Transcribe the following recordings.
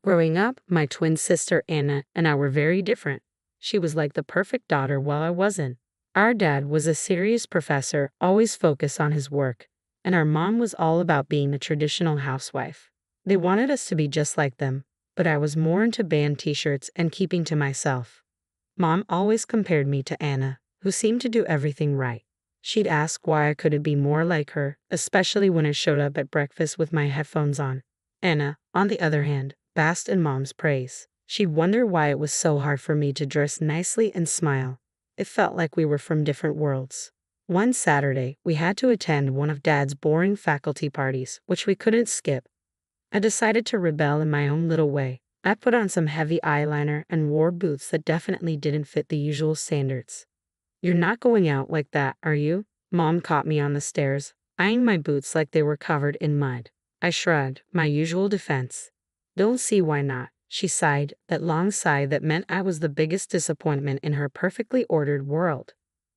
Growing up, my twin sister Anna and I were very different. She was like the perfect daughter while I wasn't. Our dad was a serious professor, always focused on his work, and our mom was all about being a traditional housewife. They wanted us to be just like them, but I was more into band t-shirts and keeping to myself. Mom always compared me to Anna, who seemed to do everything right. She'd ask why I couldn't be more like her, especially when I showed up at breakfast with my headphones on. Anna, on the other hand, basked in Mom's praise. She'd wonder why it was so hard for me to dress nicely and smile. It felt like we were from different worlds. One Saturday, we had to attend one of Dad's boring faculty parties, which we couldn't skip. I decided to rebel in my own little way. I put on some heavy eyeliner and wore boots that definitely didn't fit the usual standards. "You're not going out like that, are you?" Mom caught me on the stairs, eyeing my boots like they were covered in mud. I shrugged, my usual defense. "Don't see why not," she sighed, that long sigh that meant I was the biggest disappointment in her perfectly ordered world.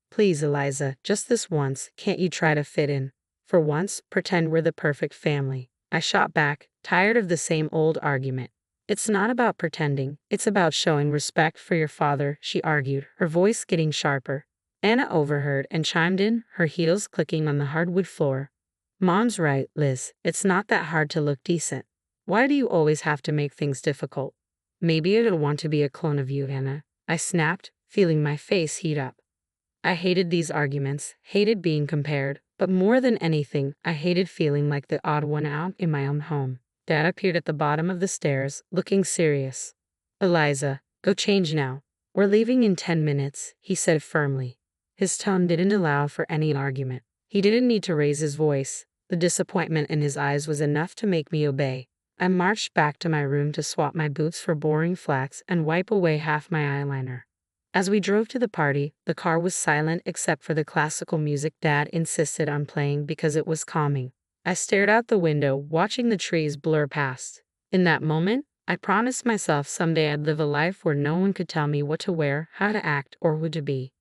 "Please, Eliza, just this once, can't you try to fit in? For once, pretend we're the perfect family." I shot back, tired of the same old argument. "It's not about pretending, it's about showing respect for your father," she argued, her voice getting sharper. Anna overheard and chimed in, her heels clicking on the hardwood floor. "Mom's right, Liz, it's not that hard to look decent. Why do you always have to make things difficult?" "Maybe I don't want to be a clone of you, Anna," I snapped, feeling my face heat up. I hated these arguments, hated being compared, but more than anything, I hated feeling like the odd one out in my own home. Dad appeared at the bottom of the stairs, looking serious. "Eliza, go change now. We're leaving in 10 minutes, he said firmly. His tone didn't allow for any argument. He didn't need to raise his voice. The disappointment in his eyes was enough to make me obey. I marched back to my room to swap my boots for boring flats and wipe away half my eyeliner. As we drove to the party, the car was silent except for the classical music Dad insisted on playing because it was calming. I stared out the window, watching the trees blur past. In that moment, I promised myself someday I'd live a life where no one could tell me what to wear, how to act, or who to be.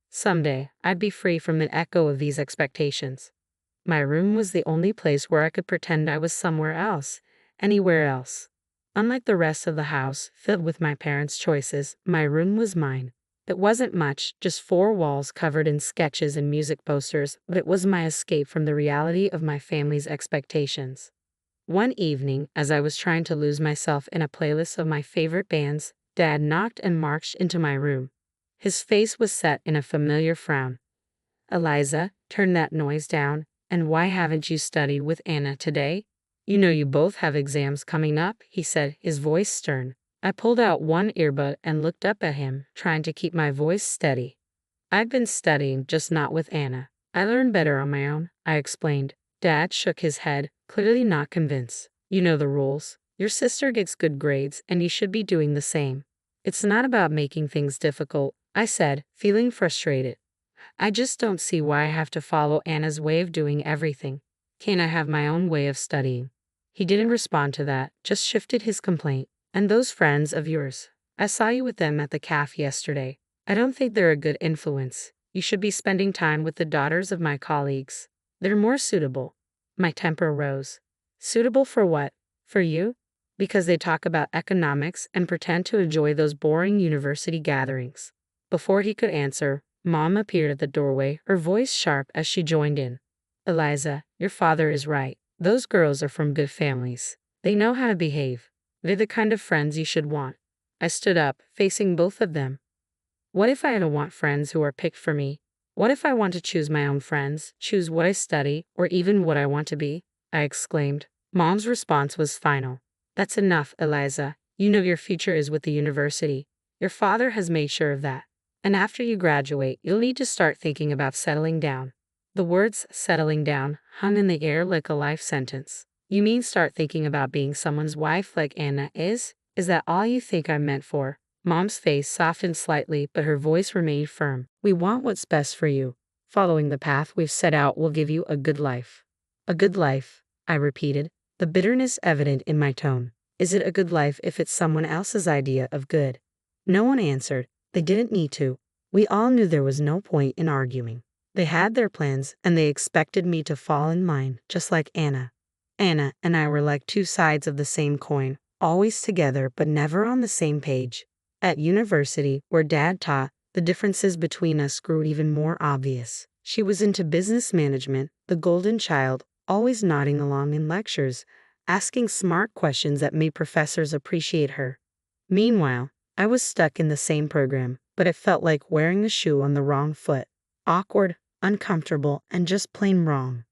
Someday, I'd be free from the echo of these expectations. My room was the only place where I could pretend I was somewhere else, anywhere else. Unlike the rest of the house, filled with my parents' choices, my room was mine. It wasn't much, just 4 walls covered in sketches and music posters, but it was my escape from the reality of my family's expectations. One evening, as I was trying to lose myself in a playlist of my favorite bands, Dad knocked and marched into my room. His face was set in a familiar frown. "Eliza, turn that noise down, and why haven't you studied with Anna today? You know you both have exams coming up," he said, his voice stern. I pulled out one earbud and looked up at him, trying to keep my voice steady. "I've been studying, just not with Anna. I learn better on my own," I explained. Dad shook his head, clearly not convinced. "You know the rules. Your sister gets good grades, and you should be doing the same." "It's not about making things difficult," I said, feeling frustrated. "I just don't see why I have to follow Anna's way of doing everything. Can't I have my own way of studying?" He didn't respond to that, just shifted his complaint. "And those friends of yours, I saw you with them at the cafe yesterday. I don't think they're a good influence. You should be spending time with the daughters of my colleagues. They're more suitable." My temper rose. "Suitable for what? For you?" "Because they talk about economics and pretend to enjoy those boring university gatherings." Before he could answer, Mom appeared at the doorway, her voice sharp as she joined in. "Eliza, your father is right. Those girls are from good families. They know how to behave. They're the kind of friends you should want." I stood up, facing both of them. "What if I don't want friends who are picked for me? What if I want to choose my own friends, choose what I study, or even what I want to be?" I exclaimed. Mom's response was final. "That's enough, Eliza. You know your future is with the university. Your father has made sure of that. And after you graduate, you'll need to start thinking about settling down." The words "settling down" hung in the air like a life sentence. "You mean start thinking about being someone's wife like Anna is? Is that all you think I'm meant for?" Mom's face softened slightly, but her voice remained firm. "We want what's best for you. Following the path we've set out will give you a good life." "A good life," I repeated, the bitterness evident in my tone. "Is it a good life if it's someone else's idea of good?" No one answered. They didn't need to. We all knew there was no point in arguing. They had their plans, and they expected me to fall in line, just like Anna. Anna and I were like 2 sides of the same coin, always together but never on the same page. At university, where Dad taught, the differences between us grew even more obvious. She was into business management, the golden child, always nodding along in lectures, asking smart questions that made professors appreciate her. Meanwhile, I was stuck in the same program, but it felt like wearing a shoe on the wrong foot. Awkward, uncomfortable, and just plain wrong.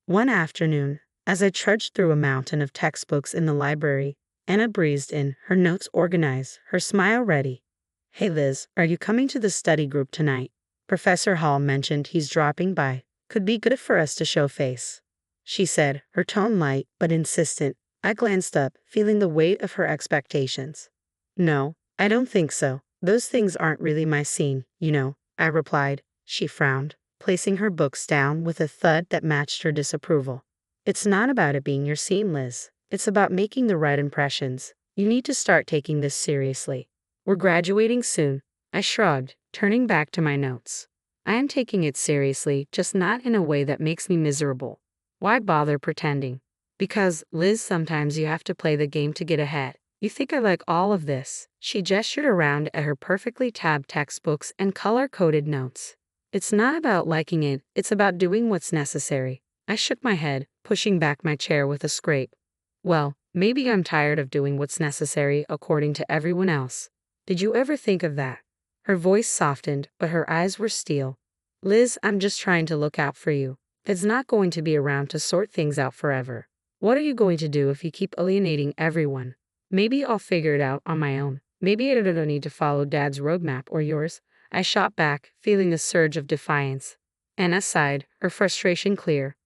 One afternoon, as I trudged through a mountain of textbooks in the library, Anna breezed in, her notes organized, her smile ready. "Hey Liz, are you coming to the study group tonight? Professor Hall mentioned he's dropping by. Could be good for us to show face," she said, her tone light but insistent. I glanced up, feeling the weight of her expectations. "No, I don't think so. Those things aren't really my scene, you know," I replied. She frowned, placing her books down with a thud that matched her disapproval. "It's not about it being your scene, Liz. It's about making the right impressions. You need to start taking this seriously. We're graduating soon." I shrugged, turning back to my notes. "I am taking it seriously, just not in a way that makes me miserable. Why bother pretending? Because, Liz, sometimes you have to play the game to get ahead. You think I like all of this?" She gestured around at her perfectly tabbed textbooks and color-coded notes. "It's not about liking it, it's about doing what's necessary." I shook my head, pushing back my chair with a scrape. "Well, maybe I'm tired of doing what's necessary according to everyone else. Did you ever think of that?" Her voice softened, but her eyes were steel. "Liz, I'm just trying to look out for you. It's not going to be around to sort things out forever. What are you going to do if you keep alienating everyone? Maybe I'll figure it out on my own. Maybe I don't need to follow Dad's roadmap or yours." I shot back, feeling a surge of defiance. Anna sighed, her frustration clear.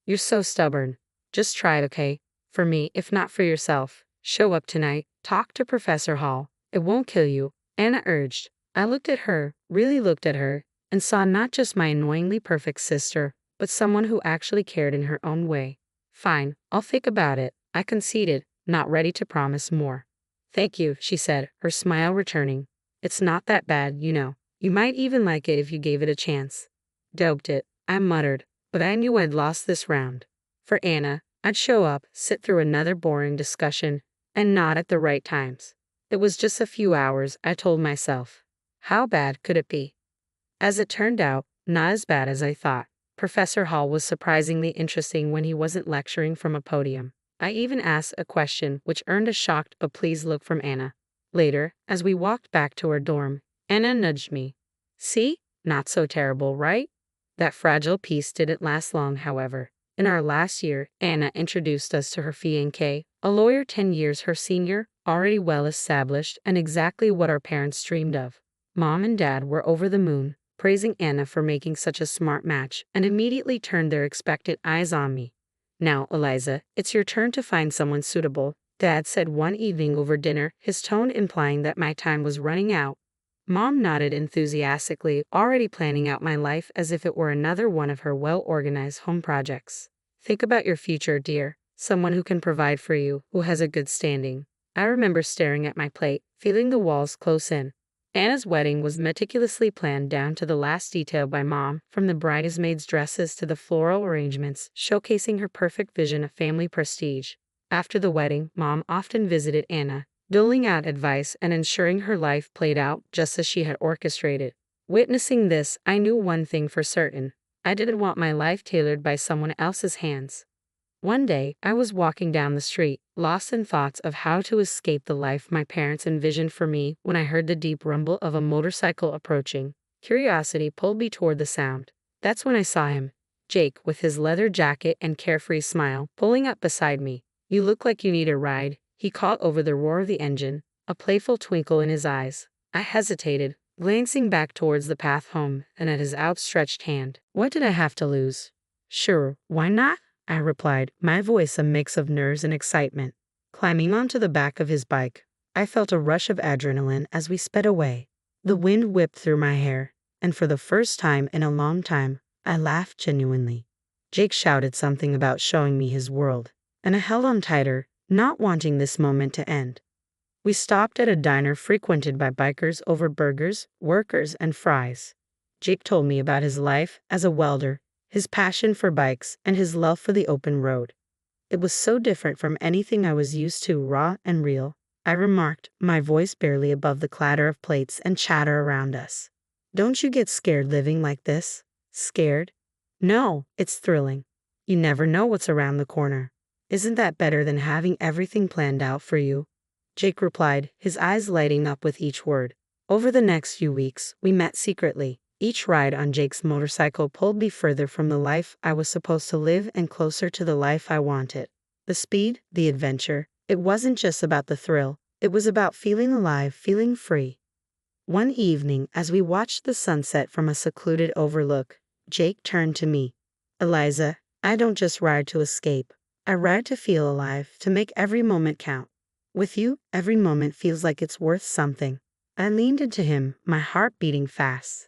"You're so stubborn. Just try it, okay? For me, if not for yourself. Show up tonight. Talk to Professor Hall. It won't kill you," Anna urged. I looked at her, really looked at her, and saw not just my annoyingly perfect sister, but someone who actually cared in her own way. "Fine, I'll think about it," I conceded, not ready to promise more. "Thank you," she said, her smile returning. "It's not that bad, you know. You might even like it if you gave it a chance." "Doped it," I muttered, but I knew I'd lost this round. For Anna, I'd show up, sit through another boring discussion, and nod at the right times. It was just a few hours, I told myself. How bad could it be? As it turned out, not as bad as I thought. Professor Hall was surprisingly interesting when he wasn't lecturing from a podium. I even asked a question which earned a shocked but pleased look from Anna. Later, as we walked back to our dorm, Anna nudged me. "See? Not so terrible, right?" That fragile peace didn't last long, however. In our last year, Anna introduced us to her fiancé, a lawyer 10 years her senior, already well established and exactly what our parents dreamed of. Mom and Dad were over the moon, praising Anna for making such a smart match, and immediately turned their expectant eyes on me. "Now, Eliza, it's your turn to find someone suitable," Dad said one evening over dinner, his tone implying that my time was running out. Mom nodded enthusiastically, already planning out my life as if it were another one of her well-organized home projects. "Think about your future, dear. Someone who can provide for you, who has a good standing." I remember staring at my plate, feeling the walls close in. Anna's wedding was meticulously planned down to the last detail by Mom, from the bridesmaids' dresses to the floral arrangements, showcasing her perfect vision of family prestige. After the wedding, Mom often visited Anna, doling out advice and ensuring her life played out just as she had orchestrated. Witnessing this, I knew one thing for certain. I didn't want my life tailored by someone else's hands. One day, I was walking down the street, lost in thoughts of how to escape the life my parents envisioned for me when I heard the deep rumble of a motorcycle approaching. Curiosity pulled me toward the sound. That's when I saw him, Jake, with his leather jacket and carefree smile, pulling up beside me. "You look like you need a ride," he called over the roar of the engine, a playful twinkle in his eyes. I hesitated, glancing back towards the path home and at his outstretched hand. What did I have to lose? "Sure, why not?" I replied, my voice a mix of nerves and excitement. Climbing onto the back of his bike, I felt a rush of adrenaline as we sped away. The wind whipped through my hair, and for the first time in a long time, I laughed genuinely. Jake shouted something about showing me his world, and I held on tighter, not wanting this moment to end. We stopped at a diner frequented by bikers over burgers, workers, and fries. Jake told me about his life as a welder, his passion for bikes, and his love for the open road. It was so different from anything I was used to, raw and real, I remarked, my voice barely above the clatter of plates and chatter around us. Don't you get scared living like this? Scared? No, it's thrilling. You never know what's around the corner. Isn't that better than having everything planned out for you? Jake replied, his eyes lighting up with each word. Over the next few weeks, we met secretly. Each ride on Jake's motorcycle pulled me further from the life I was supposed to live and closer to the life I wanted. The speed, the adventure, it wasn't just about the thrill, it was about feeling alive, feeling free. One evening, as we watched the sunset from a secluded overlook, Jake turned to me. Eliza, I don't just ride to escape. I ride to feel alive, to make every moment count. With you, every moment feels like it's worth something. I leaned into him, my heart beating fast.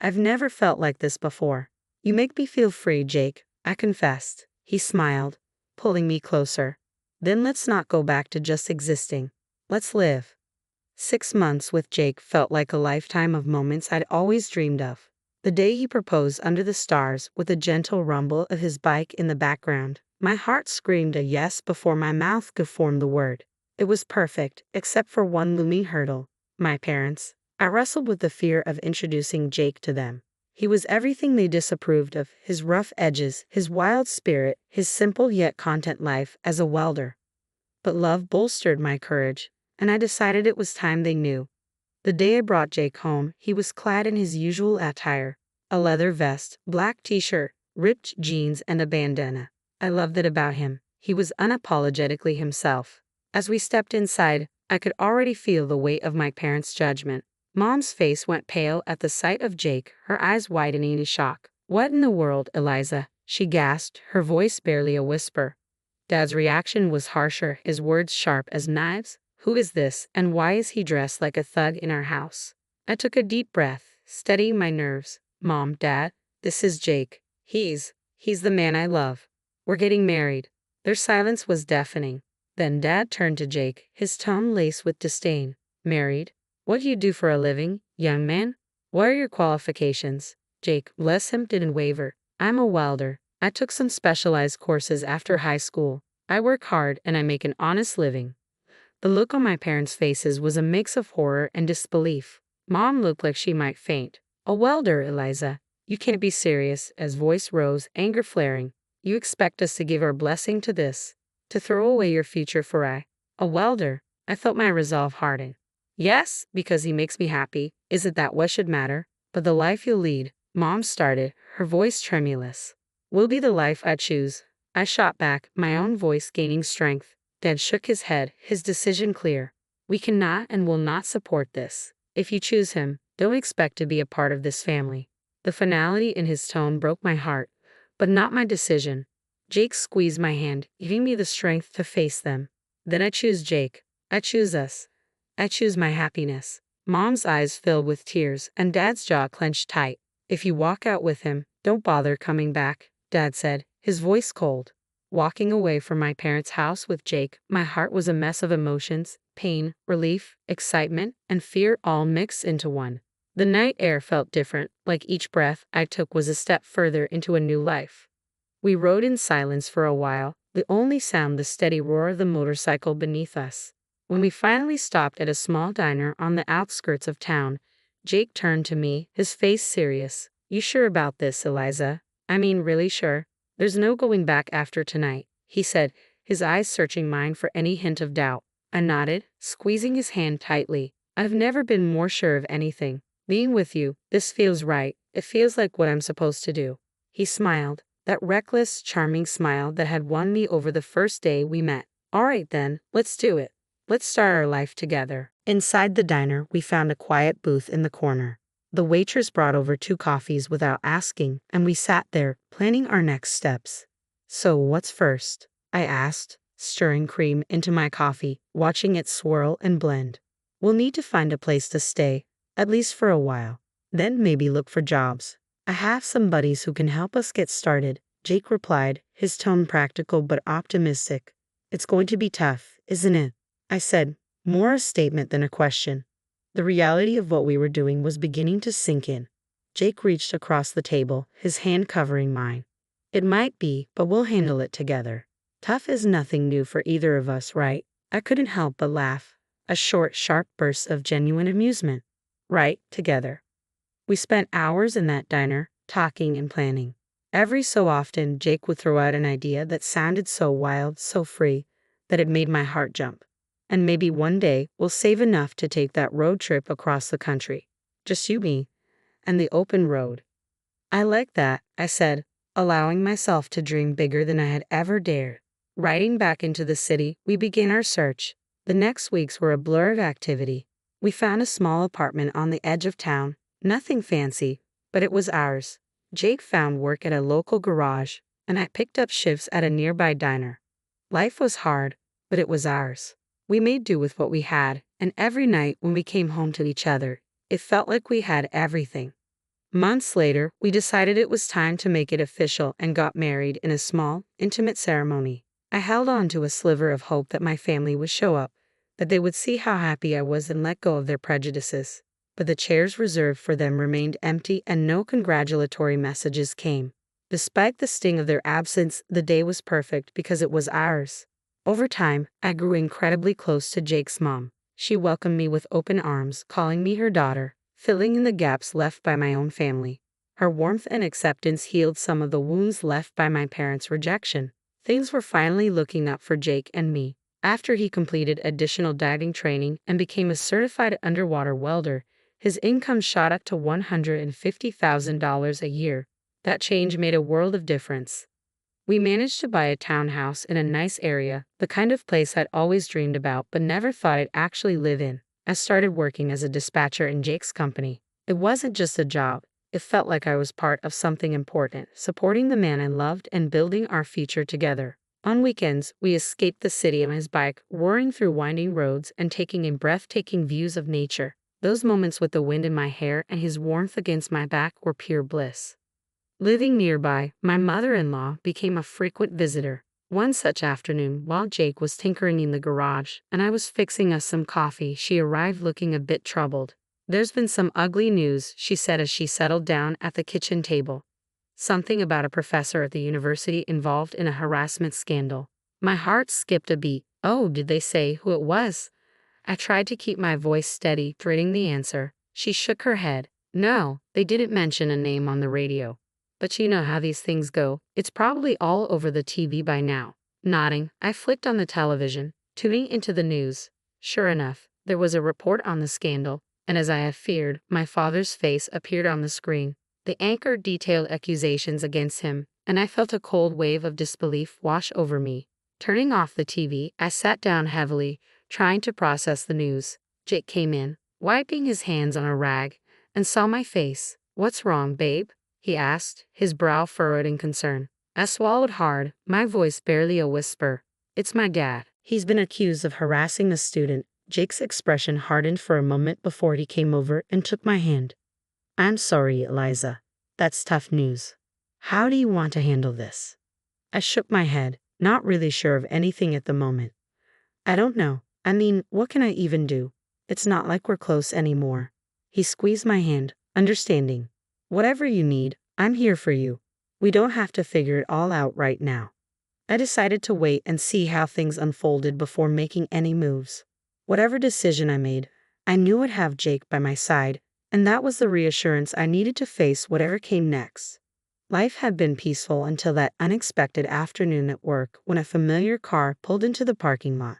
I've never felt like this before. You make me feel free, Jake, I confessed. He smiled, pulling me closer. Then let's not go back to just existing. Let's live. 6 months with Jake felt like a lifetime of moments I'd always dreamed of. The day he proposed under the stars with a gentle rumble of his bike in the background, my heart screamed a yes before my mouth could form the word. It was perfect, except for one looming hurdle. My parents. I wrestled with the fear of introducing Jake to them. He was everything they disapproved of, his rough edges, his wild spirit, his simple yet content life as a welder. But love bolstered my courage, and I decided it was time they knew. The day I brought Jake home, he was clad in his usual attire, a leather vest, black t-shirt, ripped jeans, and a bandana. I loved it about him. He was unapologetically himself. As we stepped inside, I could already feel the weight of my parents' judgment. Mom's face went pale at the sight of Jake, her eyes widening in shock. What in the world, Eliza? She gasped, her voice barely a whisper. Dad's reaction was harsher, his words sharp as knives. Who is this, and why is he dressed like a thug in our house? I took a deep breath, steadying my nerves. Mom, Dad, this is Jake. He's the man I love. We're getting married. Their silence was deafening. Then Dad turned to Jake, his tone laced with disdain. Married? What do you do for a living, young man? What are your qualifications? Jake, bless him, didn't waver. I'm a welder. I took some specialized courses after high school. I work hard and I make an honest living. The look on my parents' faces was a mix of horror and disbelief. Mom looked like she might faint. A welder, Eliza. You can't be serious, as voice rose, anger flaring. You expect us to give our blessing to this? To throw away your future for a welder? I felt my resolve harden. Yes, because he makes me happy. Isn't that what should matter? But the life you'll lead, Mom started, her voice tremulous. Will be the life I choose. I shot back, my own voice gaining strength. Dad shook his head, his decision clear. We cannot and will not support this. If you choose him, don't expect to be a part of this family. The finality in his tone broke my heart, but not my decision. Jake squeezed my hand, giving me the strength to face them. Then I choose Jake. I choose us. I choose my happiness. Mom's eyes filled with tears, and Dad's jaw clenched tight. If you walk out with him, don't bother coming back, Dad said, his voice cold. Walking away from my parents' house with Jake, my heart was a mess of emotions, pain, relief, excitement, and fear all mixed into one. The night air felt different, like each breath I took was a step further into a new life. We rode in silence for a while, the only sound the steady roar of the motorcycle beneath us. When we finally stopped at a small diner on the outskirts of town, Jake turned to me, his face serious. You sure about this, Eliza? I mean, really sure? There's no going back after tonight, he said, his eyes searching mine for any hint of doubt. I nodded, squeezing his hand tightly. I've never been more sure of anything. Being with you, this feels right. It feels like what I'm supposed to do. He smiled, that reckless, charming smile that had won me over the first day we met. All right then, let's do it. Let's start our life together. Inside the diner, we found a quiet booth in the corner. The waitress brought over 2 coffees without asking, and we sat there, planning our next steps. So what's first? I asked, stirring cream into my coffee, watching it swirl and blend. We'll need to find a place to stay, at least for a while. Then maybe look for jobs. I have some buddies who can help us get started, Jake replied, his tone practical but optimistic. It's going to be tough, isn't it? I said, more a statement than a question. The reality of what we were doing was beginning to sink in. Jake reached across the table, his hand covering mine. It might be, but we'll handle it together. Tough is nothing new for either of us, right? I couldn't help but laugh. A short, sharp burst of genuine amusement. Right, together. We spent hours in that diner, talking and planning. Every so often, Jake would throw out an idea that sounded so wild, so free, that it made my heart jump. And maybe one day we'll save enough to take that road trip across the country. Just you, me, and the open road. I like that, I said, allowing myself to dream bigger than I had ever dared. Riding back into the city, we began our search. The next weeks were a blur of activity. We found a small apartment on the edge of town. Nothing fancy, but it was ours. Jake found work at a local garage, and I picked up shifts at a nearby diner. Life was hard, but it was ours. We made do with what we had, and every night when we came home to each other, it felt like we had everything. Months later, we decided it was time to make it official and got married in a small, intimate ceremony. I held on to a sliver of hope that my family would show up, that they would see how happy I was and let go of their prejudices. But the chairs reserved for them remained empty and no congratulatory messages came. Despite the sting of their absence, the day was perfect because it was ours. Over time, I grew incredibly close to Jake's mom. She welcomed me with open arms, calling me her daughter, filling in the gaps left by my own family. Her warmth and acceptance healed some of the wounds left by my parents' rejection. Things were finally looking up for Jake and me. After he completed additional diving training and became a certified underwater welder, his income shot up to $150,000 a year. That change made a world of difference. We managed to buy a townhouse in a nice area, the kind of place I'd always dreamed about but never thought I'd actually live in. I started working as a dispatcher in Jake's company. It wasn't just a job. It felt like I was part of something important, supporting the man I loved and building our future together. On weekends, we escaped the city on his bike, roaring through winding roads and taking in breathtaking views of nature. Those moments with the wind in my hair and his warmth against my back were pure bliss. Living nearby, my mother-in-law became a frequent visitor. One such afternoon, while Jake was tinkering in the garage and I was fixing us some coffee, she arrived looking a bit troubled. "There's been some ugly news," she said as she settled down at the kitchen table. Something about a professor at the university involved in a harassment scandal. My heart skipped a beat. "Oh, did they say who it was?" I tried to keep my voice steady, dreading the answer. She shook her head. "No, they didn't mention a name on the radio. But you know how these things go. It's probably all over the TV by now." Nodding, I flicked on the television, tuning into the news. Sure enough, there was a report on the scandal, and as I had feared, my father's face appeared on the screen. The anchor detailed accusations against him, and I felt a cold wave of disbelief wash over me. Turning off the TV, I sat down heavily, trying to process the news. Jake came in, wiping his hands on a rag, and saw my face. "What's wrong, babe?" he asked, his brow furrowed in concern. I swallowed hard, my voice barely a whisper. "It's my dad. He's been accused of harassing a student." Jake's expression hardened for a moment before he came over and took my hand. "I'm sorry, Eliza. That's tough news. How do you want to handle this?" I shook my head, not really sure of anything at the moment. "I don't know. I mean, what can I even do? It's not like we're close anymore." He squeezed my hand, understanding. "Whatever you need, I'm here for you. We don't have to figure it all out right now." I decided to wait and see how things unfolded before making any moves. Whatever decision I made, I knew I'd have Jake by my side, and that was the reassurance I needed to face whatever came next. Life had been peaceful until that unexpected afternoon at work when a familiar car pulled into the parking lot.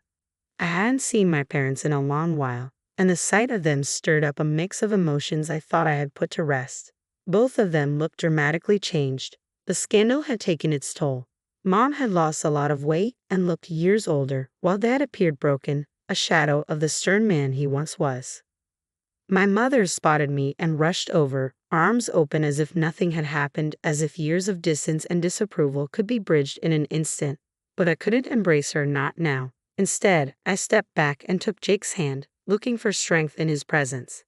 I hadn't seen my parents in a long while, and the sight of them stirred up a mix of emotions I thought I had put to rest. Both of them looked dramatically changed. The scandal had taken its toll. Mom had lost a lot of weight and looked years older, while Dad appeared broken, a shadow of the stern man he once was. My mother spotted me and rushed over, arms open as if nothing had happened, as if years of distance and disapproval could be bridged in an instant. But I couldn't embrace her, not now. Instead, I stepped back and took Jake's hand, looking for strength in his presence.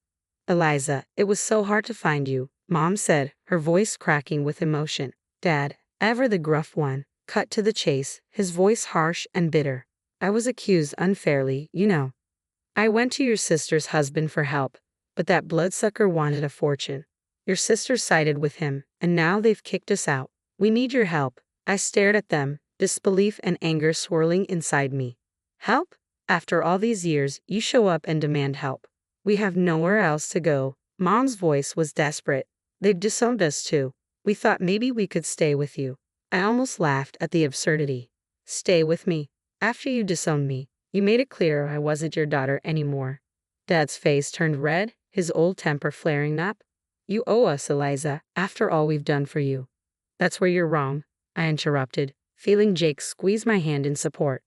"Eliza, it was so hard to find you," Mom said, her voice cracking with emotion. Dad, ever the gruff one, cut to the chase, his voice harsh and bitter. "I was accused unfairly, you know. I went to your sister's husband for help, but that bloodsucker wanted a fortune. Your sister sided with him, and now they've kicked us out. We need your help." I stared at them, disbelief and anger swirling inside me. Help? After all these years, you show up and demand help. We have nowhere else to go. Mom's voice was desperate. They've disowned us too. We thought maybe we could stay with you. I almost laughed at the absurdity. Stay with me? After you disowned me, you made it clear I wasn't your daughter anymore. Dad's face turned red, his old temper flaring up. You owe us, Eliza, after all we've done for you. That's where you're wrong, I interrupted, feeling Jake squeeze my hand in support.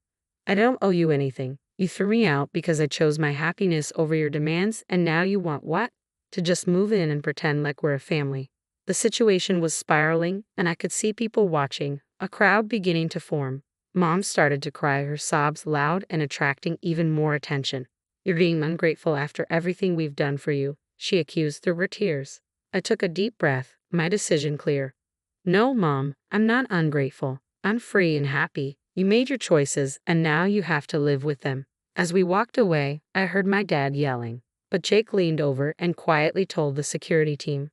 I don't owe you anything. You threw me out because I chose my happiness over your demands, and now you want what? To just move in and pretend like we're a family. The situation was spiraling, and I could see people watching, a crowd beginning to form. Mom started to cry, her sobs loud and attracting even more attention. You're being ungrateful after everything we've done for you, she accused through her tears. I took a deep breath, my decision clear. No, Mom, I'm not ungrateful. I'm free and happy. You made your choices, and now you have to live with them. As we walked away, I heard my dad yelling, but Jake leaned over and quietly told the security team,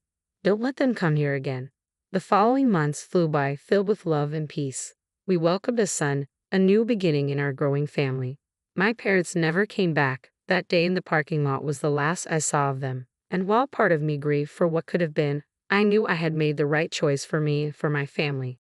don't let them come here again. The following months flew by, filled with love and peace. We welcomed a son, a new beginning in our growing family. My parents never came back. That day in the parking lot was the last I saw of them. And while part of me grieved for what could have been, I knew I had made the right choice for me and for my family.